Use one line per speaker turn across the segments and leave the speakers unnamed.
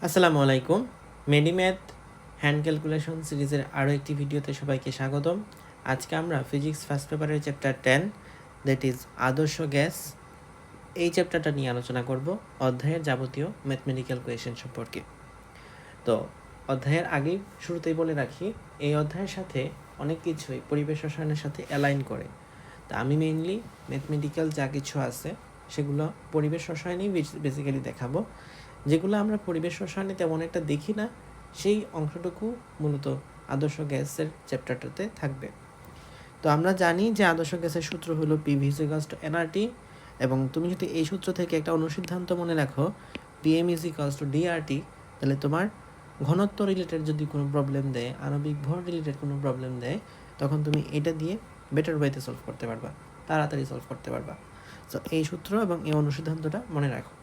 আসসালামু আলাইকুম। মেডিম্যাথ hand calculation সিরিজের আরও একটি ভিডিওতে সবাইকে স্বাগতম। আজকে আমরা ফিজিক্স ফার্স্ট পেপারের চ্যাপ্টার 10 দ্যাট ইজ আদর্শ গ্যাস এই চ্যাপ্টারটা নিয়ে আলোচনা করব অধ্যায়ের যাবতীয় ম্যাথমেটিক্যাল কোয়েশ্চেন সম্পর্কে। তো অধ্যায়ের আগেই শুরুতেই বলে রাখি, এই অধ্যায়ের সাথে অনেক কিছুই পরিবেশ রসায়নের সাথে অ্যালাইন করে। তা আমি মেইনলি ম্যাথমেটিক্যাল যা কিছু আছে সেগুলো পরিবেশ রসায়নেই বেসিক্যালি দেখাবো। যেগুলো আমরা পরিবেশ রসায়নে তেমন একটা দেখি না, সেই অংশটুকু মূলত আদর্শ গ্যাসের চ্যাপ্টারটাতে থাকবে। তো আমরা জানি যে আদর্শ গ্যাসের সূত্র হলো পিভি ইকুয়ালস টু এনআরটি, এবং তুমি যদি এই সূত্র থেকে একটা অনুসিদ্ধান্ত মনে রাখো পিএম ইকুয়ালস টু ডিআরটি, তাহলে তোমার ঘনত্ব রিলেটেড যদি কোনো প্রবলেম দেয়, আণবিক ভর রিলেটেড কোনো প্রবলেম দেয়, তখন তুমি এটা দিয়ে বেটার ওয়েতে সলভ করতে পারবা, তাড়াতাড়ি সলভ করতে পারবা। তো এই সূত্র এবং এই অনুসিদ্ধান্তটা মনে রাখো।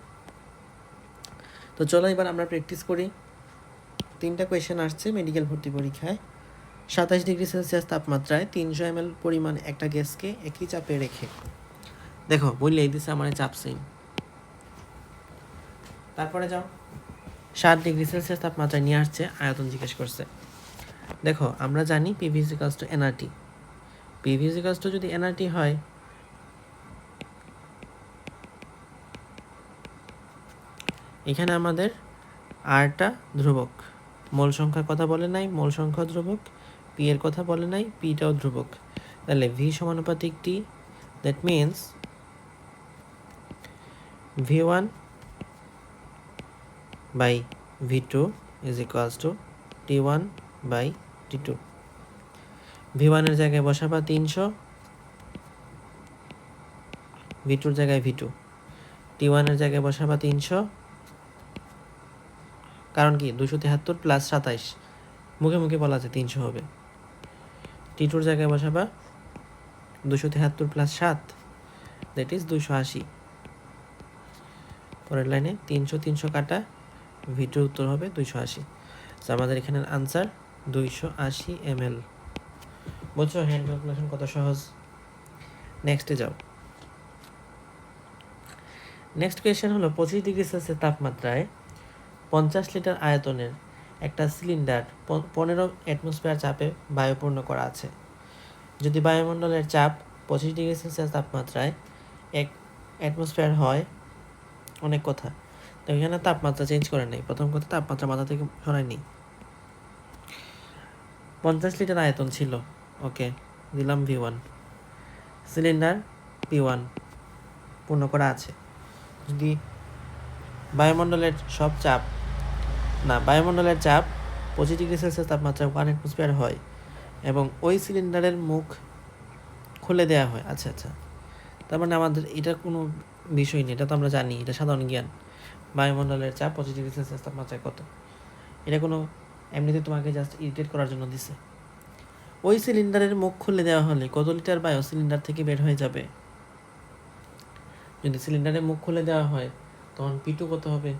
তো চলো এবার আমরা প্র্যাকটিস করি। 3টা কোয়েশ্চেন আসছে মেডিকেল ভর্তি পরীক্ষায়। 27 ডিগ্রি সেলসিয়াস তাপমাত্রায় 300 ml পরিমাণ একটা গ্যাসকে একই চাপে রেখে, দেখো বললেই দিছে আমার চাপ সেম। তারপরে যাও, 7 ডিগ্রি সেলসিয়াস তাপমাত্রায় নিয়ে আসছে, আয়তন জিজ্ঞেস করছে। দেখো আমরা জানি PV equals to nRT. PV equals to যদি এনআরটি হয়, এখানে আমাদের আরটা ধ্রুবক, মোল সংখ্যার কথা বলে নাই, মোল সংখ্যা ধ্রুবক, পি এর কথা বলে নাই, পিটাও ধ্রুবক। তাহলে ভি সমানুপাতিক T, that means V one by V two is equals to T one by T two. V ওয়ানের জায়গায় বসাবা 300, ভি টুর জায়গায় ভি টু, টি ওয়ানের জায়গায় বসাবা 300, কারণ কি 273 প্লাস 27, মুখে মুখে বলা আছে 300 হবে। টি টুর জায়গায় বসাবা 273 প্লাস 7, দ্যাট ইজ 280। পরের লাইনে 300 300 কাটা, ভি টুর উত্তর হবে 280। তো আমাদের এখানের আনসার 280 ml। বুঝছো হ্যান্ড ক্যালকুলেশন কত সহজ? নেক্সটে যাও। নেক্সট কোয়েশ্চেন হলো 25 ডিগ্রি সেলসিয়াস তাপমাত্রায় 50 লিটার আয়তনের একটা সিলিন্ডার 15 অ্যাটমসফিয়ার চাপে বায়ুপূর্ণ করা আছে। যদি বায়ুমণ্ডলের চাপ 25 ডিগ্রি সেলসিয়াস তাপমাত্রায় 1 অ্যাটমসফিয়ার হয়, অনেক কথা, তো এখানে তাপমাত্রা চেঞ্জ করে নেই। প্রথম কথা, তাপমাত্রা মাথা থেকে সরাই নেই। 50 লিটার আয়তন ছিল, ওকে, দিলাম V one. Cylinder P one পূর্ণ করা আছে। যদি বায়ুমণ্ডলের চাপ 25 ডিগ্রি সেলসিয়াস তাপমাত্রায় 1 অ্যাটমসফিয়ার হয় এবং ওই সিলিন্ডারের মুখ খুলে দেওয়া হয়, আচ্ছা আচ্ছা, তার মানে আমাদের এটা কোনো বিষয় নেই, এটা তো আমরা জানি, এটা সাধারণ জ্ঞান। বায়ুমণ্ডলের চাপ 25 ডিগ্রি সেলসিয়াস তাপমাত্রায় কত, এটা কোনো এমনিতে তোমাকে জাস্ট ইরিটেট করার জন্য দিছে। ওই সিলিন্ডারের মুখ খুলে দেওয়া হলে কত লিটার বায়ু সিলিন্ডার থেকে বের হয়ে যাবে? যদি সিলিন্ডারের মুখ খুলে দেওয়া হয়, তখন পি টু কত হবে?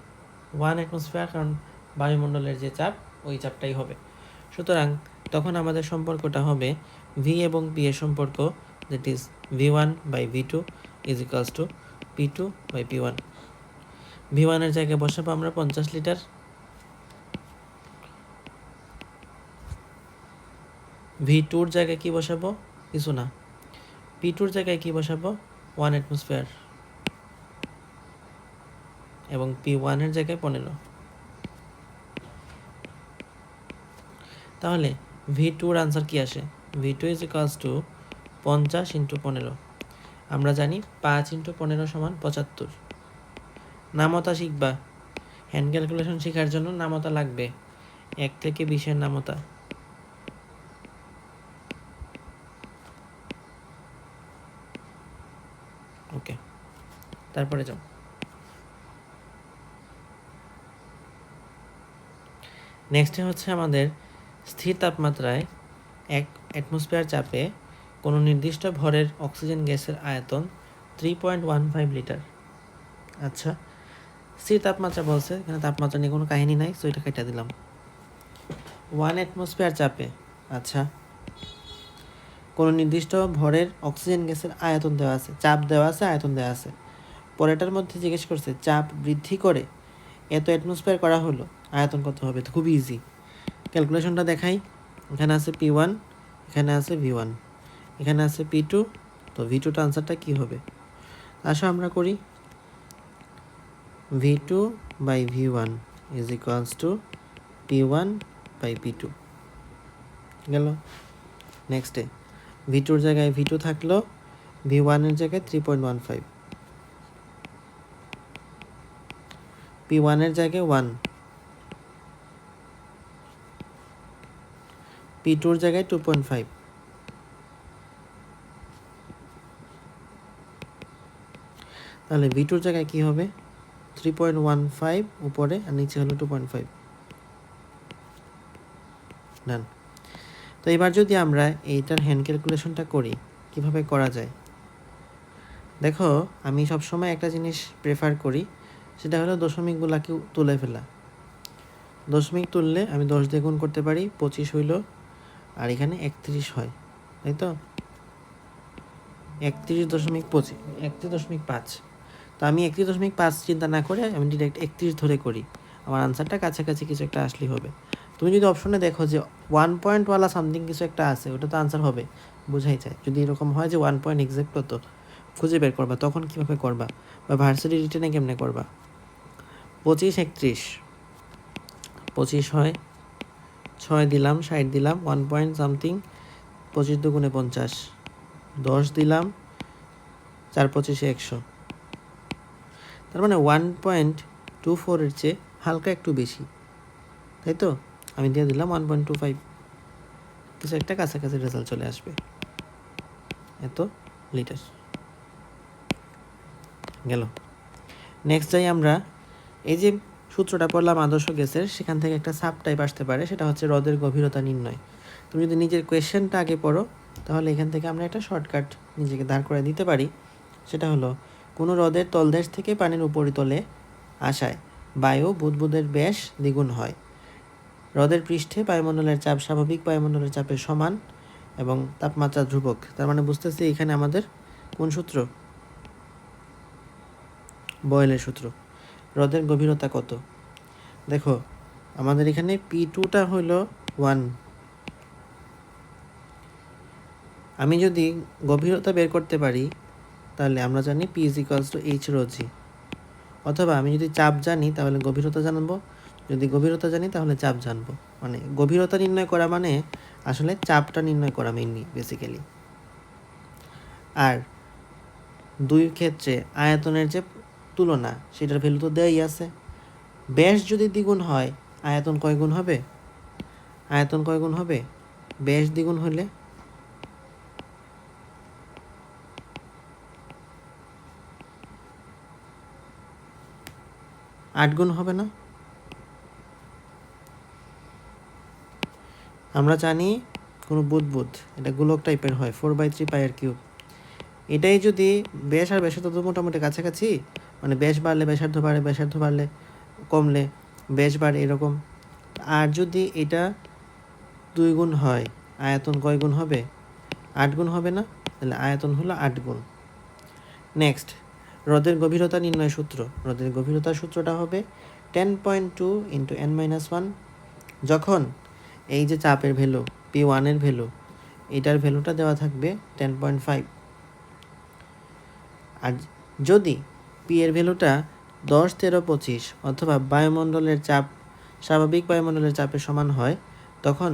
1 অ্যাটমসফিয়ার, কারণ বায়ুমণ্ডলের যে চাপ ওই চাপটাই হবে। সুতরাং তখন আমাদের সম্পর্কটা হবে ভি এবং পি এর সম্পর্ক, that is V one by V two is equals to P two by P one. V ওয়ানের জায়গায় বসাবো আমরা 50 লিটার, ভি টুর জায়গায় কি বসাবো? কিছু না। পি টুর জায়গায় কি বসাবো? 1 অ্যাটমসফিয়ার, এবং পি ওয়ানের জায়গায় 15। তাহলে ভি টুর আনসার কি আসে? V two is equals to 50 into 15। আমরা জানি 5 ইন্টু 15 সমান 75। নামতা শিখবা, হ্যান্ড ক্যালকুলেশন শেখার জন্য নামতা লাগবে, 1 থেকে 20-এর নামতা। ওকে, তারপরে যাও। নেক্সটে হচ্ছে আমাদের স্থির তাপমাত্রায় 1 অ্যাটমসফিয়ার চাপে কোনো নির্দিষ্ট ভরের অক্সিজেন গ্যাসের আয়তন 3.15 লিটার। আচ্ছা, স্থির তাপমাত্রা বলছে, এখানে তাপমাত্রা নিয়ে কোনো কাহিনী নাই, সো এটা কেটে দিলাম। 1 অ্যাটমসফিয়ার চাপে, আচ্ছা, কোনো নির্দিষ্ট ভরের অক্সিজেন গ্যাসের আয়তন দেওয়া আছে, চাপ দেওয়া আছে, আয়তন দেওয়া আছে। পরেরটার মধ্যে জিজ্ঞেস করছে চাপ বৃদ্ধি করে এত অ্যাটমসফিয়ার করা হলো, আয়তন কত হবে? তো খুবই ইজি, ক্যালকুলেশনটা দেখাই। এখানে আছে P1, এখানে আছে V1, এখানে আছে P2, তো V2 আনসারটা কী হবে? আসো আমরা করি। V2 by V1 is equals to P1 by P2 গেল। নেক্সটে V2 জায়গায় V2 থাকলো, V1 জায়গায় 3.15, P1 জায়গায় 1, P2 জায়গায় 2.5, তাহলে V2 জায়গায় কি হবে? 3.15 উপরে আর নিচে হলো 2.5। ডান। তো এবার যদি আমরা এইটার হ্যান্ড ক্যালকুলেশনটা করি, কিভাবে করা যায়? দেখো, আমি সবসময় একটা জিনিস প্রেফার করি, সেটা হলো দশমিকগুলাকে তুলে ফেলা। দশমিক তুললে আমি 10 দিয়ে গুণ করতে পারি, 25 হইল, আর এখানে 31 হয়, তাই তো? 31.5। তো আমি 31.5 চিন্তা না করে আমি ডিরেক্ট 31 ধরে করি, আমার আনসারটা কাছাকাছি কিছু একটা আসলেই হবে। তুমি যদি অপশনে দেখো যে 1 পয়েন্টওয়ালা সামথিং কিছু একটা আছে, ওটা তো আনসার হবে, বোঝাই যায়। যদি এরকম হয় যে 1 পয়েন্ট এক্সাক্ট কত খুঁজে বের করবা, তখন কীভাবে করবা বা ভার্সিটি রিটেনে কেমনে করবা? 25 31, 25 হয়, 6 দিলাম, 60 দিলাম, 1 পয়েন্ট সামথিং, 25 দুগুণে 50, 10 দিলাম, 4 25 100, তার মানে 1.24 চেয়ে হালকা একটু বেশি, তাই তো? আমি দিয়ে দিলাম 1.25, কিছু একটা কাছাকাছি রেজাল্ট চলে আসবে, এত লিটার গেল। নেক্সট যাই আমরা, এই যে সূত্রটা পড়লাম আদর্শ গ্যাসের, সেখান থেকে একটা সাব টাইপ আসতে পারে, সেটা হচ্ছে হ্রদের গভীরতা নির্ণয়। তুমি যদি নিজের কোয়েশ্চেনটা আগে পড়ো, তাহলে এখান থেকে আমরা একটা শর্টকাট নিজেকে দাঁড় করে দিতে পারি। সেটা হলো, কোনো হ্রদের তলদেশ থেকে পানির উপরিতলে আসায় বায়ু বুদবুদের ব্যাস দ্বিগুণ হয়। হ্রদের পৃষ্ঠে বায়ুমণ্ডলের চাপ স্বাভাবিক বায়ুমণ্ডলের চাপের সমান এবং তাপমাত্রা ধ্রুবক। তার মানে বুঝতেছি এখানে আমাদের কোন সূত্র? বয়েলের সূত্র। হ্রদের গভীরতা কত? দেখো, আমাদের এখানে P2টা হলো 1। আমি যদি গভীরতা বের করতে পারি, তাহলে আমরা জানি P = H/ρg, অথবা আমি যদি চাপ জানি তাহলে গভীরতা জানবো, যদি গভীরতা জানি তাহলে চাপ জানবো। মানে গভীরতা নির্ণয় করা মানে আসলে চাপটা নির্ণয় করা মেইনলি, বেসিক্যালি। আর দুই ক্ষেত্রে আয়তনের যে তুলনা, সেটার ভ্যালু তো দেওয়াই আছে। ব্যাস যদি দ্বিগুণ হয়, আয়তন কয় গুণ হবে? আয়তন কয় গুণ হবে? ব্যাস দ্বিগুণ হলে 8 গুণ হবে না? আমরা জানি কোনো বুদবুদ এটা গোলক টাইপের হয়, 4/3 πr3। এটাই যদি ব্যাস আর ব্যাসার্ধ তো মোটামুটি কাছাকাছি, মানে ব্যাস বাড়লে ব্যাসার্ধ বাড়ে, ব্যাসার্ধ বাড়লে কমলে ব্যাস বাড়ে, এরকম। আর যদি এটা 2 গুণ হয়, আয়তন কয় গুণ হবে? 8 গুণ হবে না? তাহলে আয়তন হলো 8 গুণ। নেক্সট, হ্রদের গভীরতা নির্ণয় সূত্র। হ্রদের গভীরতার সূত্রটা হবে 10.2 × n-1। যখন এই যে চাপের ভ্যালু P1 এর ভ্যালু, এটার ভ্যালুটা দেওয়া থাকবে 10.5, আর যদি পি এর ভ্যালুটা 10 13 25 অথবা বায়ুমণ্ডলের চাপ স্বাভাবিক বায়ুমণ্ডলের চাপের সমান হয়, তখন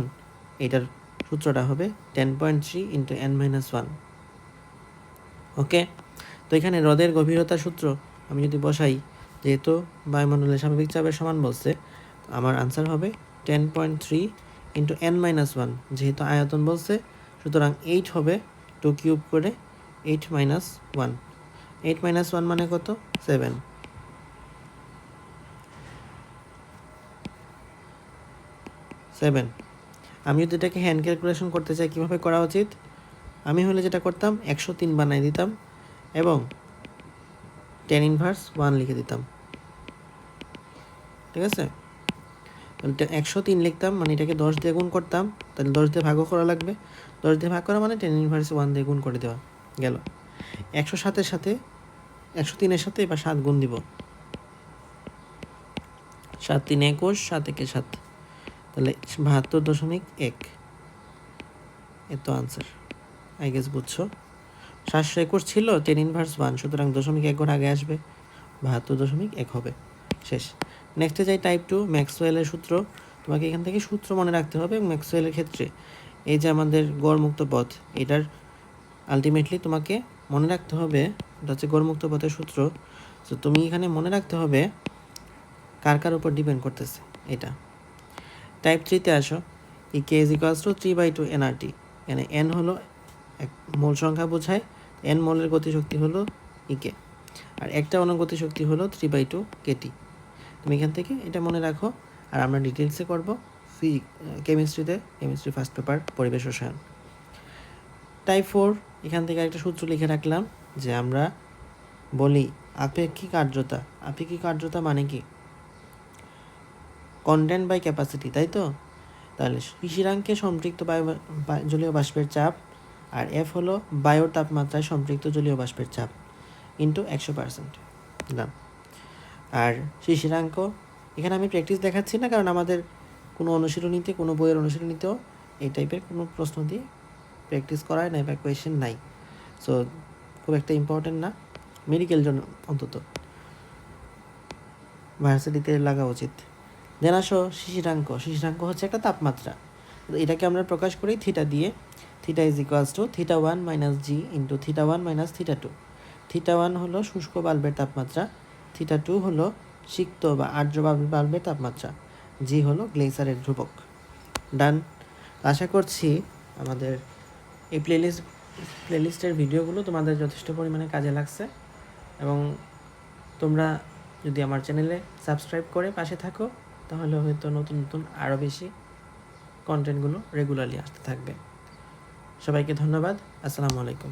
এটার সূত্রটা হবে 10.3 × n-1। ওকে, তো এখানে হ্রদের গভীরতা সূত্র আমি যদি বসাই, যেহেতু বায়ুমণ্ডলের স্বাভাবিক চাপের সমান বলছে, আমার আনসার হবে 10.3 × n-1। যেহেতু আয়তন বলছে, সুতরাং 8 হবে, 2 কিউব করে 8 - 1। 8 - 1 মানে কত? 7। আমি যদি এটাকে হ্যান্ড ক্যালকুলেশন করতে চাই, কীভাবে করা উচিত? আমি হলে যেটা করতাম, 103 বানাই দিতাম এবং tan−1 লিখে দিতাম, ঠিক আছে? 103 লিখতাম, মানে এটাকে 10 দিয়ে গুণ করতাম, তাহলে 10 দিয়ে ভাগও করা লাগবে। 10 দিয়ে ভাগ করা মানে tan−1 দিয়ে গুণ করে দেওয়া গেল। 103-এর সাথে এবার 7 গুণ দিব, 7 3 21, 7 1 7, তাহলে 72.1 এত আনসার। আই গেস বুঝছো। 721 ছিল 10 ইনভার্স 1, সুতরাং 0.1 ঘর আগে আসবে, 72.1 হবে। শেষ। নেক্সটে যাই টাইপ 2, ম্যাক্সওয়েলের সূত্র। তোমাকে এখান থেকে সূত্র মনে রাখতে হবে। ম্যাক্সওয়েলের ক্ষেত্রে এই যে আমাদের গড়মুক্ত পথ, এটার আলটিমেটলি তোমাকে মনে রাখতে হবে, এটা হচ্ছে গড়মুক্ত পথের সূত্র। তো তুমি এখানে মনে রাখতে হবে কার কার উপর ডিপেন্ড করতেছে এটা। টাইপ 3-তে আসো, ই K is equals two 3/2 nRT. এখানে এন হলো এক মোল সংখ্যা বোঝায়, এন মোলের গতিশক্তি হলো ইকে, আর একটা অনুগতিশক্তি হলো 3/2 কেটি। তুমি এখান থেকে এটা মনে রাখো। আর আমরা ডিটেলসে করবো কেমিস্ট্রিতে, কেমিস্ট্রি ফার্স্ট পেপার পরিবেশ রসায়ন। টাইপ 4, এখান থেকে একটা সূত্র লিখে রাখলাম যে আমরা বলি আপেক্ষিক আর্দ্রতা। আপেক্ষিক আর্দ্রতা মানে কি? কন্টেন্ট বাই ক্যাপাসিটি, তাই তো? তাহলে শিশিরাঙ্কে সম্পৃক্ত জলীয় বাষ্পের চাপ, আর এফ হলো বায়ুর তাপমাত্রায় সম্পৃক্ত জলীয় বাষ্পের চাপ ইন্টু 100%। দাম। আর শিশিরাঙ্ক এখানে আমি প্র্যাকটিস দেখাচ্ছি না, কারণ আমাদের কোনো অনুশীলনীতে, কোনো বইয়ের অনুশীলনীতেও এই টাইপের কোনো প্রশ্ন দিয়ে প্র্যাকটিস করায় নাই বা কোয়েশ্চেন নাই। সো খুব একটা ইম্পর্টেন্ট না, মেডিকেল জন্য অন্তত ভার্সিটিতে লাগা উচিত। দেন আসো শিশিরাঙ্ক। শিশিরাঙ্ক হচ্ছে একটা তাপমাত্রা, এটাকে আমরা প্রকাশ করি থিটা দিয়ে। Theta is equals to θ1 - g into θ1 - θ2। θ1 হলো শুষ্ক বাল্বের তাপমাত্রা, θ2 হলো সিক্ত বা আর্দ্র বাল্বের তাপমাত্রা, জি হলো গ্লেসারের ধ্রুবক। ডান। আশা করছি আমাদের এই প্লেলিস্টের ভিডিওগুলো তোমাদের যথেষ্ট পরিমাণে কাজে লাগছে, এবং তোমরা যদি আমার চ্যানেলে সাবস্ক্রাইব করে পাশে থাকো, তাহলে হয়তো নতুন নতুন আরও বেশি কন্টেন্টগুলো রেগুলারলি আসতে থাকবে। সবাইকে ধন্যবাদ। আসসালামু আলাইকুম।